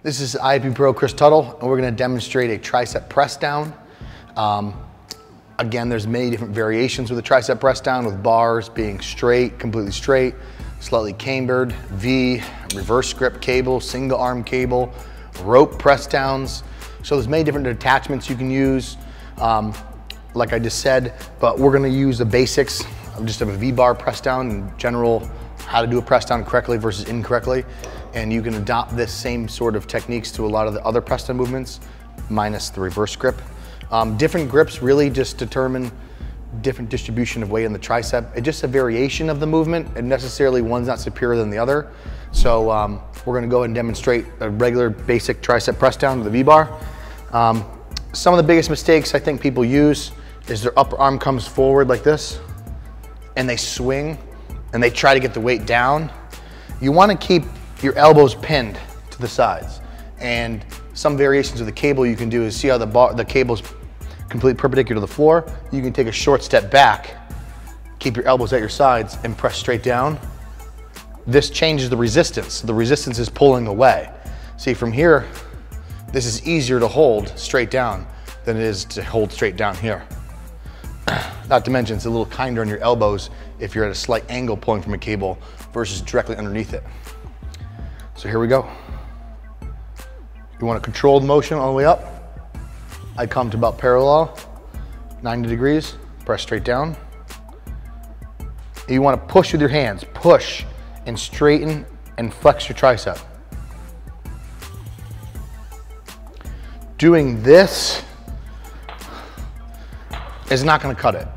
This is IFB Pro Chris Tuttle, and we're gonna demonstrate a tricep press down. Again, there's many different variations with the tricep press down, with bars being straight, completely straight, slightly cambered, V, reverse grip cable, single arm cable, rope press downs. So there's many different attachments you can use, like I just said, but we're gonna use the basics of just of a V-bar press down in general, how to do a press down correctly versus incorrectly. And you can adopt this same sort of techniques to a lot of the other press down movements, minus the reverse grip. Different grips really just determine different distribution of weight in the tricep. It's just a variation of the movement, and necessarily one's not superior than the other. So we're gonna go ahead and demonstrate a regular basic tricep press down with the V-bar. Some of the biggest mistakes I think people use is their upper arm comes forward like this, and they swing, and they try to get the weight down. You wanna keep your elbows pinned to the sides. And some variations of the cable you can do is see how the cable's completely perpendicular to the floor. You can take a short step back, keep your elbows at your sides, and press straight down. This changes the resistance. The resistance is pulling away. See, from here, this is easier to hold straight down than it is to hold straight down here. Not to mention, it's a little kinder on your elbows if you're at a slight angle pulling from a cable versus directly underneath it. So here we go. You want to control the motion all the way up. I come to about parallel, 90 degrees, press straight down. You want to push with your hands, push and straighten and flex your tricep. Doing this is not going to cut it.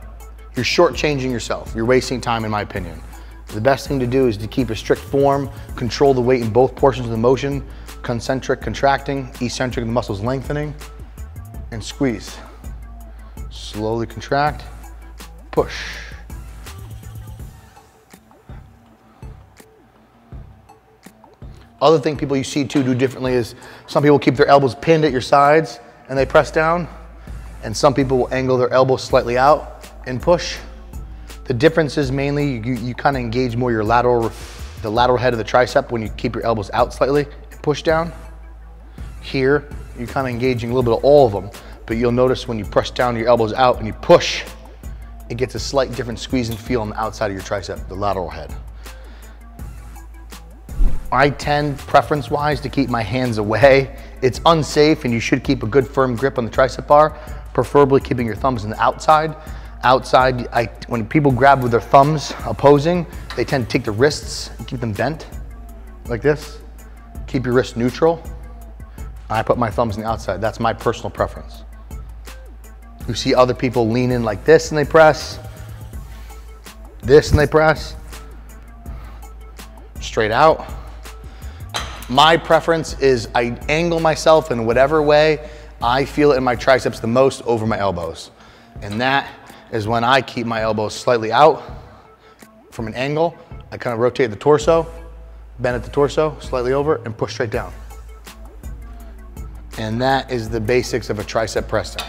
You're shortchanging yourself. You're wasting time, in my opinion. The best thing to do is to keep a strict form, control the weight in both portions of the motion, concentric contracting, eccentric the muscles lengthening, and squeeze. Slowly contract, push. Other thing people you see too do differently is some people keep their elbows pinned at your sides and they press down, and some people will angle their elbows slightly out and push. The difference is mainly you kind of engage more your the lateral head of the tricep when you keep your elbows out slightly and push down. Here, you're kind of engaging a little bit of all of them, but you'll notice when you press down your elbows out and you push, it gets a slight different squeeze and feel on the outside of your tricep, the lateral head. I tend, preference-wise, to keep my hands away. It's unsafe, and you should keep a good firm grip on the tricep bar, preferably keeping your thumbs on the outside. When people grab with their thumbs opposing, they tend to take the wrists and keep them bent like this. Keep your wrists neutral. I put my thumbs on the outside. That's my personal preference. You see other people lean in like this and they press, this and they press, straight out. My preference is I angle myself in whatever way I feel it in my triceps the most over my elbows. And that is when I keep my elbows slightly out from an angle. I kind of rotate the torso, bend at the torso, slightly over, and push straight down. And that is the basics of a tricep press down.